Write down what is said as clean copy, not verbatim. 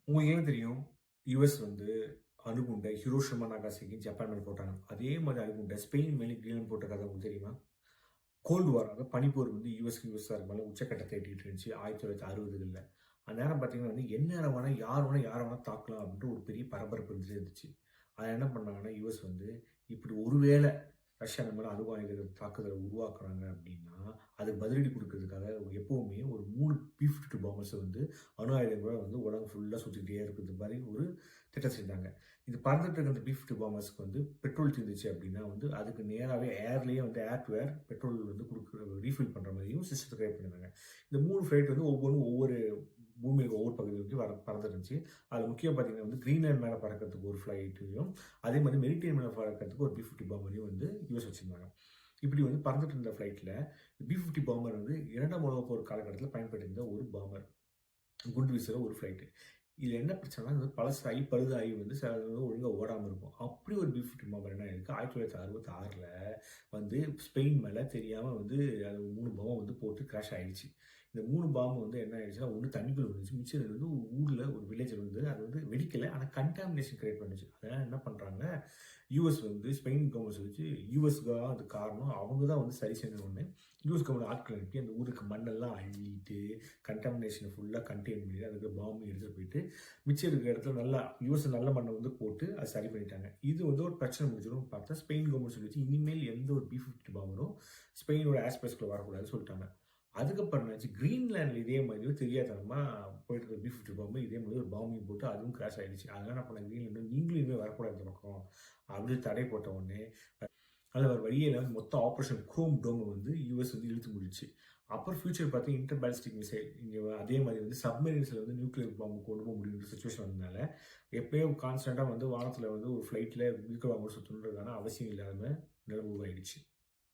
உங்களுக்கு ஏன் தெரியும்? யுஎஸ் வந்து அணுகுண்ட ஹிரோஷிமா, நாகாசாக்கி ஜப்பான் மேல போட்டாங்க. அதே மாரி அணுகுண்ட ஸ்பெயின் மேலயும் கிரீன்லாந்து போட்ட கதை உங்களுக்கு தெரியுமா? கோல்டு வார் அதாவது பனிப்போர் வந்து யுஎஸ்ஆர் மேல உச்சக்கட்டத்த எட்டிட்டு இருந்துச்சு 1960கள்ல. அந்நேரம் பார்த்தீங்கன்னா வந்து எந்நேரம் வேணா யார வேணா தாக்கலாம் அப்படின்ட்டு ஒரு பெரிய பரபரப்பு இருந்துச்சு. அத என்ன பண்ணாங்கன்னா, யுஎஸ் வந்து இப்படி ஒருவேள ரஷ்யா நம்ம மேல அணு ஆயுத தாக்குதல உருவாக்குறாங்க அப்படின்னா, அதுக்கு பதிலடி குடுக்கிறதுக்காக எப்பவுமே ஒரு 3 பி-52 பாம்பர்ஸ வந்து அணு ஆயுதங்களோட வந்து உலகம் ஃபுல்லா சுத்திக்கிட்டே இருக்கிறது மாரி ஒரு திட்டம் செஞ்சாங்க. இது பறந்துட்டு இருக்க அந்த பி-52 பாம்பர்ஸ்க்கு வந்து பெட்ரோல் தீர்ந்துச்சு அப்படின்னா வந்து, அதுக்கு நேராவே ஏர்லயே வந்து ஏர் டு ஏர் பெட்ரோல் வந்து ரீஃபில் பண்ற மாரியும் சிஸ்டத்த கிரியேட் பண்ணியிருந்தாங்க. இந்த 3 ஃபிளைட் வந்து ஒவ்வொன்னும் ஒவ்வொரு பூமியில ஒவ்வொரு பகுதிகளுக்கு பறந்துருந்துச்சு. அதுல முக்கியம் பார்த்தீங்கன்னா வந்து கிரீன்லாந்து மேல பறக்கிறதுக்கு ஒரு ஃபிளைட்டையும், அதே மாதிரி மெரிடியன் மேல பறக்கிறதுக்கு ஒரு பி-50 பாம்பரையும் வந்து யுஎஸ் வச்சிருந்தாங்க. இப்படி வந்து பறந்துட்டு இருந்த ஃபிளைட்ல பி-50 பாம்பர் வந்து 2ஆம் உலகப் போர் காலகட்டத்தில பயன்படுத்தியிருந்த ஒரு பாம்பர். குண்டு வீசுற ஒரு ஃபிளைட். இதுல என்ன பிரச்சனைனா, இது பழசாகி பழுதாகி வந்து சில இது ஒழுங்கா ஓடாம இருக்கும். அப்படி ஒரு பி-50 பாம்பர் என்ன ஆயிருக்கு, 1966ல வந்து ஸ்பெயின் மேல தெரியாம வந்து அது 3 பாம்ப வந்து போட்டு கிராஷ் ஆயிடுச்சு. இந்த 3 பாம்பு வந்து என்ன ஆயிடுச்சுன்னா, ஒண்ணு தண்ணிக்குள்ள விழுந்துச்சு. மிச்சம் வந்து ஊர்ல ஒரு வில்லேஜ்ல வந்து அது வந்து வெடிக்கல. ஆனா கன்டாமினேஷன் கிரியேட் பண்ணுச்சு. அதனால என்ன பண்றாங்க, யுஎஸ் வந்து ஸ்பெயின் கவர்ன்மெண்ட் சொல்லிச்சு, யுஎஸ் தான் அது காரணம். அவங்க தான் வந்து சரி செஞ்சோனே, யுஎஸ் கவர்ன்மெண்ட் ஆட்கள அனுப்பி அந்த ஊருக்கு மண்ணெல்லாம் அள்ளிட்டு, கன்டாமினேஷன ஃபுல்லா கண்டெயின் பண்ணி, அதுக்கு பாம்பு எடுத்துட்டு போயிட்டு மிச்சம் இருக்கிற இடத்துல நல்லா யுஎஸ் நல்ல மண்ணை வந்து போட்டு அதை சரி பண்ணிட்டாங்க. இது வந்து ஒரு பிரச்சனை முடிஞ்சிடும் பார்த்தா ஸ்பெயின் கவர்மெண்ட் சொல்லிச்சு இனிமேல் எந்த ஒரு பி-50 பாம்பரும் ஸ்பெயினோட ஏர்ஸ்பேஸ்க்குள்ள வரக்கூடாதுன்னு சொல்லிட்டாங்க. அதுக்கப்புறம் என்னாச்சு, கிரீன்லாண்டில் இதே மாதிரி தெரியாதனமா போயிட்டு இருக்க பி-50 பாம்பு இதே மாதிரி ஒரு பாம்பையும் போட்டு அதுவும் கிராஷ் ஆயிடுச்சு. அதனால என்ன பண்ணாங்க, கிரீன்லாந்து நீங்களும் இனிமேல் வரக்கூடாது இந்த பக்கம் அப்படின்னு தடை போட்ட உடனே அதில் ஒரு வழியே இல்லாமல் மொத்த ஆப்ரேஷன் குரோம் டோம் வந்து யுஎஸ் வந்து இழுத்து முடிச்சு. அப்புறம் ஃபியூச்சர் பார்த்து இன்டர் பாலிஸ்டிக் மிசைல் இங்கே அதே மாதிரி வந்து சப்மரீன்ஸில் வந்து நியூக்ளியர் பாம்பு கொண்டு போக முடியுன்ற சுச்சுவேஷன் வந்ததுனால எப்பயும் கான்ஸ்டண்ட்டாக வந்து வானத்தில் வந்து ஒரு ஃப்ளைட்டில் நியூக்ளியர் பாம்பு சுற்றணுன்றதுக்கான அவசியம் இல்லாமல் நிலைமை உருவாயிடுச்சு.